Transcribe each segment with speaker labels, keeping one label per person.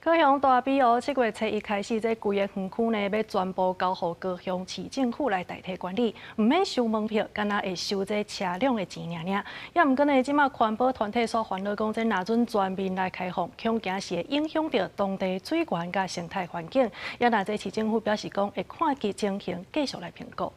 Speaker 1: 高雄大比哦，7月初1开始，这规个园区呢要全部交予高雄市政府来代替管理，唔免收门票，干那会收这车辆的钱尔尔。也唔过呢，即马环保团体所烦恼讲，这若准全面来开放，恐惊是会影响到当地水源甲生态环境。也若这市政府表示讲，会看其情形继续来评估。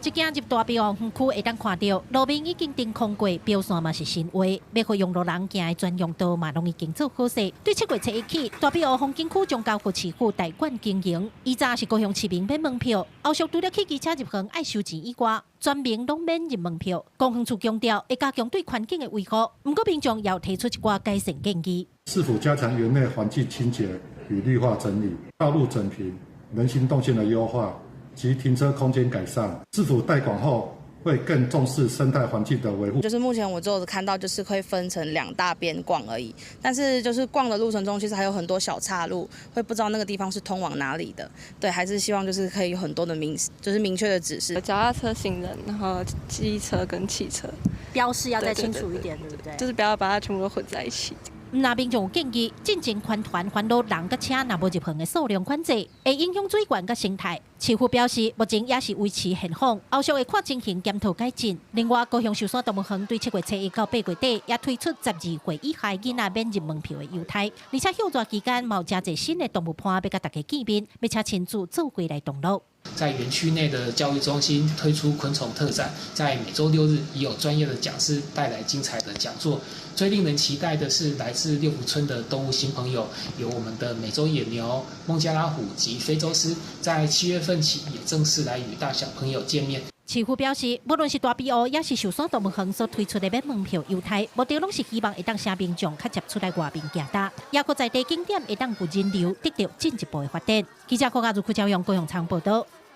Speaker 2: 一行入大比王园区，会当看到路面已经钉空过，标线嘛是新画，要互用路人行的专用道嘛，拢已经做好势。对7月初1起，大比王风景区将交予市府代管经营。以早是高雄市民买门票，后续除了去机车入园爱收钱以外，全民拢免入门票。公园处强调，会加强对环境的维护，不过民众要提出一寡改善建议。
Speaker 3: 是否加强园内环境清洁与绿化整理、道路整平、人行动线的优化？ 及停车空间改善，是否代管后会更重视生态环境的维护？
Speaker 4: 就是目前我只有看到，就是会分成2大边逛而已。但是就是逛的路程中，其实还有很多小岔路，会不知道那个地方是通往哪里的。对，还是希望就是可以有很多的明确的指示。
Speaker 5: 脚踏车、行人，然后机车跟汽车，
Speaker 2: 标示要再清楚一点，对不对？
Speaker 5: 就是不要把它全部都混在一起。
Speaker 2: 那民众有建议，进前宽团烦恼人甲车若无入园的数量管制，会影响水源甲生态。市府表示，目前也是维持现况，后续会看情形检讨改进。另外，高雄寿山动物园对7月初1到8月底也推出12岁以下囡仔免入门票的优待，而且休假期间嘛有真侪新的动物摊要甲大家见面，并且亲自走过来同乐。
Speaker 6: 在园区内的教育中心推出昆虫特展，在每周6日已有专业的讲师带来精彩的讲座。最令人期待的是，来自六福村的动物新朋友，有我们的美洲野牛、孟加拉虎及非洲狮，在7月份起也正式来与大小朋友见面。
Speaker 2: 市府表示，无论是大比乌，也是寿山动物园所推出的免门票优待，目的拢是希望会当使民众较接出来外面行搭，也可在地景点会当有人流，得到进一步的发展。记者郭家如、邱朝阳、高雄场报道。